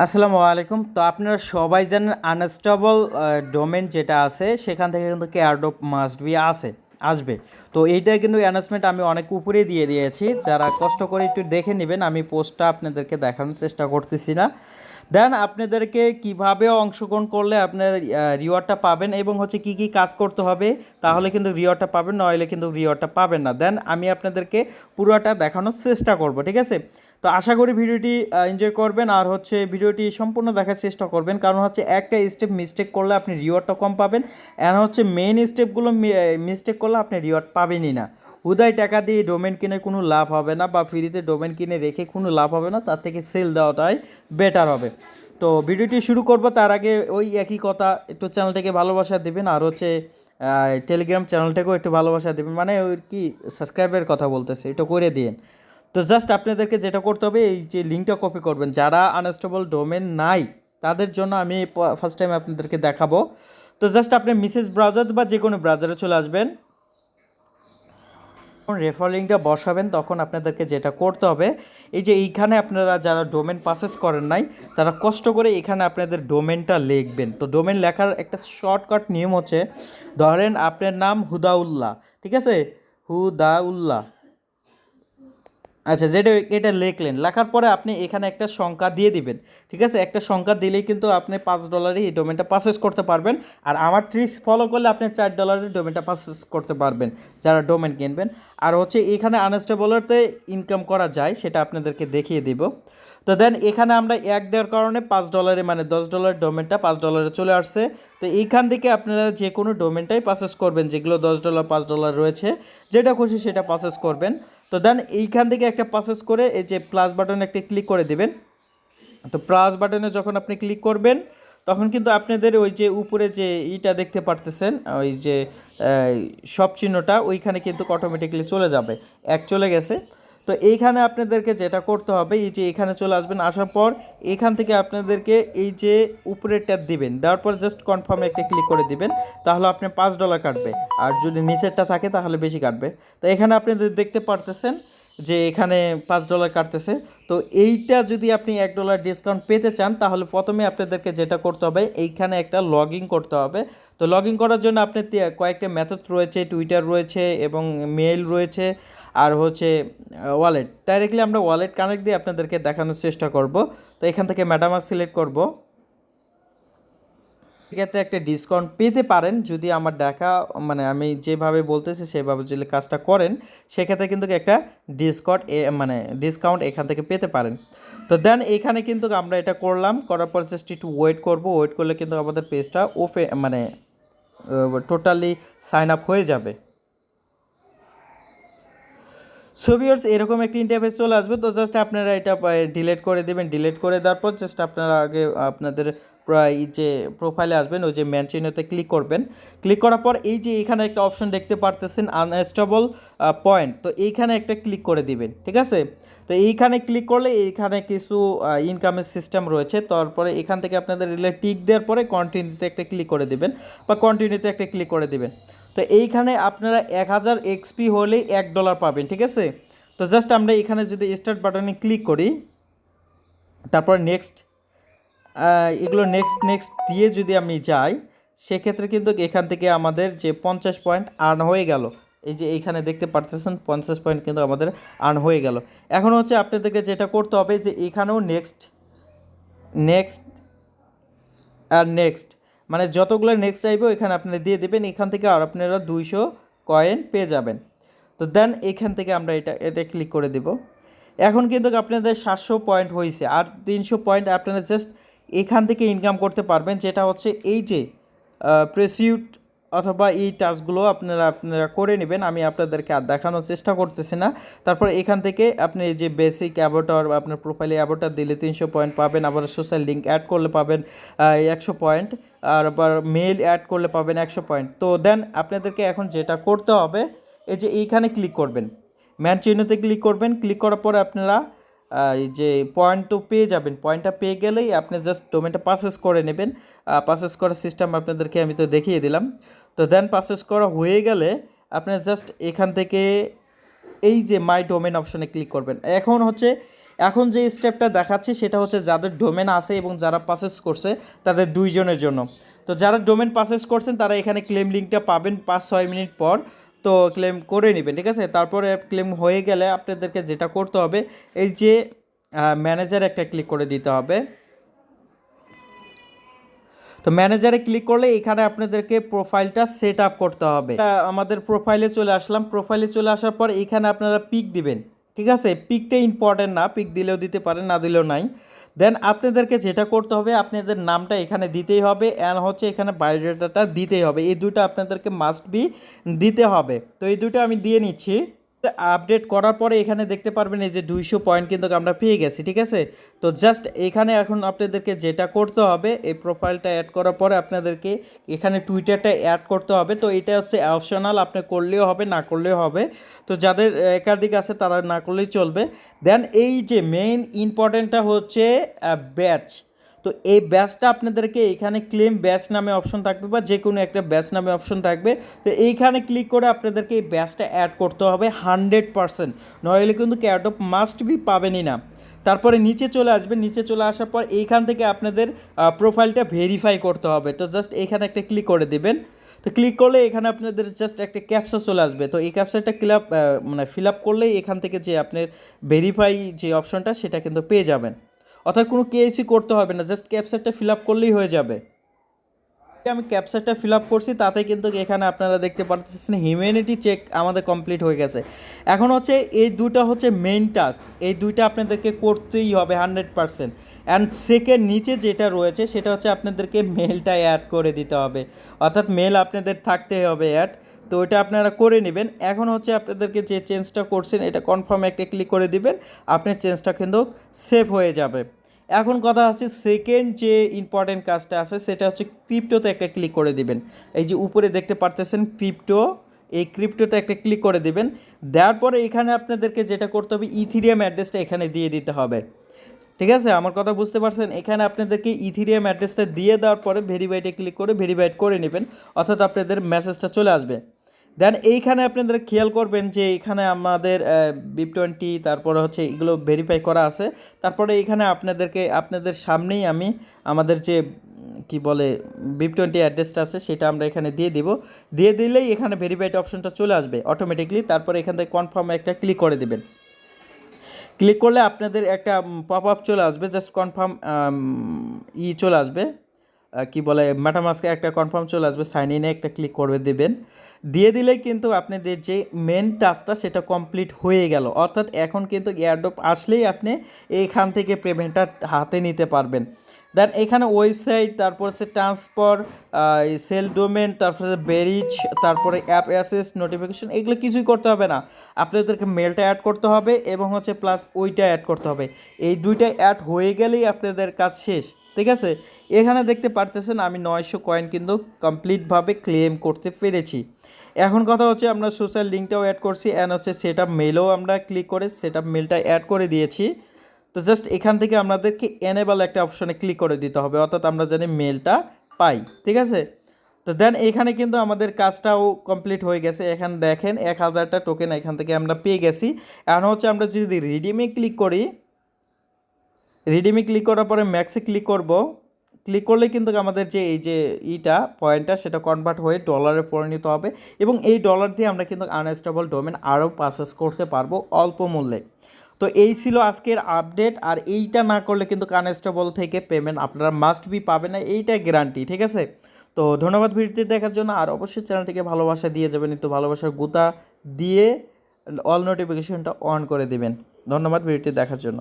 আসসালামু আলাইকুম। তো আপনারা সবাই জানেন আনস্টেবল ডোমেন যেটা আছে সেখান থেকে কিন্তু এয়ারড্রপ মাস্ট বি আসবে। তো এইটা কিন্তু অ্যানাউন্সমেন্ট আমি অনেক উপরে দিয়ে দিয়েছি, যারা কষ্ট করে একটু দেখে নেবেন। আমি পোস্টটা আপনাদেরকে দেখানোর চেষ্টা করতেছি না। দেন আপনাদেরকে কিভাবে অংশগ্রহণ করলে আপনার রিওয়ার্ডটা পাবেন এবং হচ্ছে কি কি কাজ করতে হবে, তাহলে কিন্তু রিওয়ার্ডটা পাবেন, নইলে কিন্তু রিওয়ার্ডটা পাবেন না। দেন আমি আপনাদেরকে পুরোটা দেখানোর চেষ্টা করব, ঠিক আছে? তো আশা করি ভিডিওটি এনজয় করবেন, আর হচ্ছে ভিডিওটি সম্পূর্ণ দেখার চেষ্টা করবেন, কারণ হচ্ছে একটা স্টেপ মিস্টেক করলে আপনি রিওয়ার্ডটা কম পাবেন, আর হচ্ছে মেইন স্টেপগুলো মিস্টেক করলে আপনি রিওয়ার্ড পাবেনই না। হুদায় টাকা দিয়ে ডোমেন কিনে কোনো লাভ হবে না, বা ফ্রিতে ডোমেন কিনে রেখে কোনো লাভ হবে না, তার থেকে সেল দেওয়াটাই বেটার হবে। তো ভিডিওটি শুরু করব তার আগে ওই একই কথা, একটু চ্যানেলটাকে ভালোবাসা দেবেন, আর হচ্ছে টেলিগ্রাম চ্যানেলটাকেও একটু ভালোবাসা দেবেন, মানে ওই কি সাবস্ক্রাইবের কথা বলতেছে, এটা করে দিন। তো জাস্ট আপনাদেরকে যেটা করতে হবে, এই যে লিঙ্কটা কপি করবেন। যারা আনস্টেবল ডোমেন নাই তাদের জন্য আমি ফার্স্ট টাইম আপনাদেরকে দেখাবো। তো জাস্ট আপনি মিসেস ব্রাউজার বা যে কোনো ব্রাউজারে চলে আসবেন, যখন রেফার লিঙ্কটা বসাবেন তখন আপনাদেরকে যেটা করতে হবে, এই যে এইখানে আপনারা যারা ডোমেন পারচেজ করেন নাই তারা কষ্ট করে এখানে আপনাদের ডোমেনটা লিখবেন। তো ডোমেন লেখার একটা শর্টকাট নিয়ম হচ্ছে, ধরেন আপনার নাম হুদাউল্লাহ, ঠিক আছে? হুদাউল্লাহ, আচ্ছা, যেটা এটা লিখলেন, লেখার পরে আপনি এখানে একটা সংখ্যা দিয়ে দিবেন, ঠিক আছে? একটা সংখ্যা দিলেই কিন্তু আপনি $5 এই ডোমেনটা পারচেস করতে পারবেন। আর আমার ট্রিক্স ফলো করলে আপনি $4 ডোমেনটা পারচেস করতে পারবেন, যারা ডোমেন কিনবেন। আর হচ্ছে এখানে আনস্টেবলতে ইনকাম করা যায়, সেটা আপনাদেরকে দেখিয়ে দিব। তো দেন এখানে আমরা এক দেওয়ার কারণে $5, মানে $10 ডোমেনটা $5 চলে আসছে। তো এইখান থেকে আপনারা যে কোনো ডোমেনটাই পারচেস করবেন, যেগুলো $10 $5 রয়েছে, যেটা খুশি সেটা পারচেস করবেন। তো দেন এইখান থেকে একটা পারচেস করে এই যে প্লাস বাটনে একটা ক্লিক করে দিবেন। তো প্লাস বাটনে যখন আপনি ক্লিক করবেন তখন কিন্তু আপনাদের ওই যে উপরে যে ইটা দেখতে পারতেছেন, ওই যে সব চিহ্নটা, ওইখানে কিন্তু অটোমেটিকলি চলে যাবে, এক চলে গেছে। তো এইখানে আপনাদেরকে যেটা করতে হবে, এই যে এখানে চলে আসবেন, আসার পর এখান থেকে আপনাদেরকে এই যে উপরেরটা দিবেন, দেওয়ার পর জাস্ট কনফার্মে একটা ক্লিক করে দিবেন, তাহলে আপনি $5 কাটবে। আর যদি নিচেরটা থাকে তাহলে বেশি কাটবে। তো এখানে আপনাদের দেখতে পারতেছেন যে এখানে $5 কাটতেছে। তো এইটা যদি আপনি $1 ডিসকাউন্ট পেতে চান, তাহলে প্রথমে আপনাদেরকে যেটা করতে হবে, এইখানে একটা লগ ইন করতে হবে। তো লগ ইন করার জন্য আপনি কয়েকটা মেথড রয়েছে, টুইটার রয়েছে এবং মেইল রয়েছে, আর হচ্ছে ওয়ালেট। ডাইরেক্টলি আমরা ওয়ালেট কানেক্ট দিয়ে আপনাদেরকে দেখানোর চেষ্টা করব। তো এখান থেকে ম্যাটামাস্ক সিলেক্ট করব। সেক্ষেত্রে একটা ডিসকাউন্ট পেতে পারেন যদি আমার দেখা, মানে আমি যেভাবে বলতেছি সেভাবে যদি কাজটা করেন, সেক্ষেত্রে কিন্তু একটা ডিসকাউন্ট মানে ডিসকাউন্ট এখান থেকে পেতে পারেন। তো দেন এখানে কিন্তু আমরা এটা করলাম, করার পর জাস্ট একটু ওয়েট করব। ওয়েট করলে কিন্তু আমাদের পেজটা মানে টোটালি সাইন আপ হয়ে যাবে। সো ভিউয়ার্স, এরকম একটি ইন্টারফেস চলে আসবে। তো জাস্ট আপনারা এটা ডিলিট করে দেবেন। ডিলিট করে দেওয়ার পর জাস্ট আপনারা আগে আপনাদের এই যে প্রোফাইলে আসবেন, ওই যে ম্যান চিহ্নতে ক্লিক করবেন। ক্লিক করার পর এই যে এখানে একটা অপশন দেখতে পারতেছেন, আনস্টেবল পয়েন্ট, তো এইখানে একটা ক্লিক করে দিবেন, ঠিক আছে? তো এইখানে ক্লিক করলে এইখানে কিছু ইনকামের সিস্টেম রয়েছে। তারপরে এখান থেকে আপনাদের রিলে টিক দেওয়ার পরে কন্টিনিউতে একটা ক্লিক করে দিবেন, বা কন্টিনিউতে একটা ক্লিক করে দিবেন। তো এইখানে আপনারা 1000 এক্সপি হলেই $1 পাবেন, ঠিক আছে? তো জাস্ট আমরা এখানে যদি স্টার্ট বাটনে ক্লিক করি, তারপর নেক্সট, এগুলো নেক্সট নেক্সট দিয়ে যদি আমি যাই, সেক্ষেত্রে কিন্তু এখান থেকে আমাদের যে 50 পয়েন্ট আর্ন হয়ে গেল। এই যে এইখানে দেখতে পারতেছেন 50 পয়েন্ট কিন্তু আমাদের আর্ন হয়ে গেল। এখন হচ্ছে আপনাদেরকে যেটা করতে হবে, যে এখানেও নেক্সট নেক্সট আর নেক্সট, মানে যতগুলো নেক্সট চাইবে এখানে আপনারা দিয়ে দেবেন। এখান থেকে আর আপনারা 200 কয়েন পেয়ে যাবেন। তো দেন এখান থেকে আমরা এটা ক্লিক করে দেব। এখন কিন্তু আপনাদের 700 পয়েন্ট হয়েছে, আর 300 পয়েন্ট আপনারা জাস্ট এখান থেকে ইনকাম করতে পারবেন, যেটা হচ্ছে এই যে প্রেসিউট অথবা এই টাস্কগুলো আপনারা করে নেবেন। আমি আপনাদেরকে আর দেখানোর চেষ্টা করতেছি না। তারপর এখান থেকে আপনি যে বেসিক অ্যাভোটার, আপনার প্রোফাইলে অ্যাভোটার দিলে 300 পয়েন্ট পাবেন। আবার সোশ্যাল লিঙ্ক অ্যাড করলে পাবেন 100 পয়েন্ট, আর আবার মেল অ্যাড করলে পাবেন 100 পয়েন্ট। তো দেন আপনাদেরকে এখন যেটা করতে হবে, এই যে এইখানে ক্লিক করবেন, ম্যান চিহ্নতে ক্লিক করবেন। ক্লিক করার পরে আপনারা এই যে পয়েন্ট তো পেয়ে যাবেন। পয়েন্টটা পেয়ে গেলেই আপনি জাস্ট ডোমেনটা পারচেস করে নেবেন। পারচেস করার সিস্টেম আপনাদেরকে আমি তো দেখিয়ে দিলাম। তো দেন পারচেস করা হয়ে গেলে আপনার জাস্ট এখান থেকে এই যে মাই ডোমেন অপশনে ক্লিক করবেন। এখন হচ্ছে এখন যে স্টেপটা দেখাচ্ছি সেটা হচ্ছে যাদের ডোমেন আছে এবং যারা পারচেস করছে তাদের দুইজনের জন্য। তো যারা ডোমেন পারচেস করছেন তারা এখানে ক্লেম লিঙ্কটা পাবেন 5-6 মিনিট পর, তো ক্লেম করে নেবেন, ঠিক আছে। তারপরে ক্লেম হয়ে গেলে আপনাদেরকে যেটা করতে হবে, এই যে ম্যানেজার একটা ক্লিক করে দিতে হবে। তো ম্যানেজারে ক্লিক করলে এখানে আপনাদেরকে প্রোফাইলটা সেট আপ করতে হবে। আমাদের প্রোফাইলে চলে আসলাম। প্রোফাইলে চলে আসার পর এখানে আপনারা পিক দিবেন, ঠিক আছে। পিকটা ইম্পর্টেন্ট না, পিক দিলেও দিতে পারেন, না দিলেও নাই। দেন আপনাদেরকে যেটা করতে হবে, আপনাদের নামটা এখানে দিতেই হবে, অ্যান্ড হচ্ছে এখানে বায়োডাটাটা দিতেই হবে। এই দুটো আপনাদেরকে মাস্ট বি দিতে হবে। তো এই দুটো আমি দিয়ে নিচ্ছি। আপডেট করার পরে এখানে দেখতে পারবেন এই যে 200 পয়েন্ট কিন্তু আমরা পেয়ে গেছি, ঠিক আছে। তো জাস্ট এখানে এখন আপনাদেরকে যেটা করতে হবে, এই প্রোফাইলটা অ্যাড করার পরে আপনাদেরকে এখানে টুইটারটা অ্যাড করতে হবে। তো এটা হচ্ছে অপশনাল, আপনি করলেও হবে, না করলেও হবে। তো যাদের একাধিক আছে তারা না করলেই চলবে। দেন এই যে মেইন ইম্পর্টেন্টটা হচ্ছে ব্যাচ। তো এই ব্যাচটা আপনাদেরকে এখানে ক্লেম ব্যাচ নামে অপশন থাকবে, বা যে কোনো একটা ব্যাচ নামে অপশন থাকবে। তো এইখানে ক্লিক করে আপনাদেরকে এই ব্যাচটা অ্যাড করতে হবে 100%, নইলে কিন্তু এয়ারড্রপ মাস্ট বি পাবেনই না। তারপরে নিচে চলে আসবেন। নিচে চলে আসার পর এইখান থেকে আপনাদের প্রোফাইলটা ভেরিফাই করতে হবে। তো জাস্ট এখানে একটা ক্লিক করে দেবেন। তো ক্লিক করলে এখানে আপনাদের জাস্ট একটা ক্যাপচা চলে আসবে। তো এই ক্যাপচাটা ফিল আপ করলেই এখান থেকে যে আপনার ভেরিফাই যে অপশনটা সেটা কিন্তু পেয়ে যাবেন। অর্থাৎ কোনো কেওয়াইসি করতে হবে না, জাস্ট ক্যাপচাটা ফিল আপ করলেই হয়ে যাবে। আমি ক্যাপচারটা ফিল আপ করছি, তাতে কিন্তু এখানে আপনারা দেখতে পাচ্ছেন হিউম্যানিটি চেক আমাদের কমপ্লিট হয়ে গেছে। এখন হচ্ছে এই দুটো হচ্ছে মেইন টাস্ক, এই দুইটা আপনাদেরকে করতেই হবে 100%। অ্যান্ড সেকেন্ড নিচে যেটা রয়েছে সেটা হচ্ছে আপনাদেরকে মেলটা অ্যাড করে দিতে হবে, অর্থাৎ মেল আপনাদের থাকতে হবে অ্যাড। তো ওইটা আপনারা করে নেবেন। এখন হচ্ছে আপনাদেরকে যে চেঞ্জটা করছেন এটা কনফার্ম একটা ক্লিক করে দিবেন, আপনার চেঞ্জটা কিন্তু সেভ হয়ে যাবে। এখন কথা হচ্ছে সেকেন্ড যে ইম্পর্টেন্ট কাজটা আছে সেটা হচ্ছে ক্রিপ্টোতে একটা ক্লিক করে দিবেন। এই যে উপরে দেখতে পারতেছেন ক্রিপ্টো, এই ক্রিপ্টোতে একটা ক্লিক করে দিবেন। দেওয়ার পরে এখানে আপনাদেরকে যেটা করতে হবে, ইথিরিয়াম অ্যাড্রেসটা এখানে দিয়ে দিতে হবে, ঠিক আছে। আমার কথা বুঝতে পারছেন। এখানে আপনাদেরকে ইথিরিয়াম অ্যাড্রেসটা দিয়ে দেওয়ার পরে ভেরিফাইডে ক্লিক করে ভেরিফাইড করে নেবেন, অর্থাৎ আপনাদের মেসেজটা চলে আসবে। দেন এইখানে আপনাদের খেয়াল করবেন যে এখানে আমাদের BIP20 তারপরে হচ্ছে এগুলো ভেরিফাই করা আছে। তারপরে এখানে আপনাদের সামনেই আমি আমাদের যে কি বলে BIP20 অ্যাড্রেসটা আছে সেটা আমরা এখানে দিয়ে দিব। দিয়ে দিলেই এখানে ভেরিফাইড অপশনটা চলে আসবে অটোমেটিকলি। তারপরে এখান থেকে কনফার্মে একটা ক্লিক করে দেবেন। ক্লিক করলে আপনাদের একটা পপ আপ চলে আসবে, জাস্ট কনফার্ম চলে আসবে, কি বলে মেটামাস্কে একটা কনফার্ম চলে আসবে, সাইন ইনে একটা ক্লিক করে দেবেন। দিয়ে দিলেই কিন্তু আপনাদের যে মেন টাস্কটা সেটা কমপ্লিট হয়ে গেল। অর্থাৎ এখন কিন্তু এয়ারড্রপ আসলেই আপনি এইখান থেকে পেমেন্টটা হাতে নিতে পারবেন। দেন এখানে ওয়েবসাইট, তারপর হচ্ছে ট্রান্সফার, সেল ডোমেন, তারপরে বেরিজ, তারপরে অ্যাপ অ্যাসেস, নোটিফিকেশন, এগুলো কিছুই করতে হবে না। আপনাদেরকে মেলটা অ্যাড করতে হবে এবং হচ্ছে প্লাস ওইটা অ্যাড করতে হবে। এই দুইটা অ্যাড হয়ে গেলেই আপনাদের কাজ শেষ, ঠিক আছে। এখানে দেখতে পারতেছেন আমি 900 কয়েন কিন্তু কমপ্লিটভাবে ক্লেম করতে পেরেছি। এখন কথা হচ্ছে আমরা সোশ্যাল লিঙ্কটাও অ্যাড করছি, অ্যান্ড হচ্ছে সেট আপ মেলও আমরা ক্লিক করে সেট আপ মেলটা অ্যাড করে দিয়েছি। তো জাস্ট এখান থেকে আমাদেরকে এনেবল একটা অপশনে ক্লিক করে দিতে হবে, অর্থাৎ আমরা জানি মেলটা পাই, ঠিক আছে। তো দেন এখানে কিন্তু আমাদের কাজটাও কমপ্লিট হয়ে গেছে। এখানে দেখেন 1000টা টোকেন এখান থেকে আমরা পেয়ে গেছি। এখন হচ্ছে আমরা যদি রিডিমে ক্লিক করি, রিডিমে ক্লিক করার পরে ম্যাক্সে ক্লিক করব। ক্লিক করলে কিন্তু আমাদের যে এই যে পয়েন্টটা সেটা কনভার্ট হয়ে ডলারে পরিণত হবে, এবং এই ডলার দিয়ে আমরা কিন্তু আনস্টেবল ডোমেন আরও পারচেস করতে পারবো অল্প মূল্যে। তো এই ছিল আজকের আপডেট। আর এইটা না করলে কিন্তু আনস্টেবল থেকে পেমেন্ট আপনারা মাস্ট বি পাবেন না, এইটা গ্যারান্টি, ঠিক আছে। তো ধন্যবাদ ভিডিওটি দেখার জন্য। আর অবশ্যই চ্যানেলটিকে ভালোবাসা দিয়ে যাবেন, একটু ভালোবাসার গুতা দিয়ে অল নোটিফিকেশনটা অন করে দেবেন। ধন্যবাদ ভিডিওটি দেখার জন্য।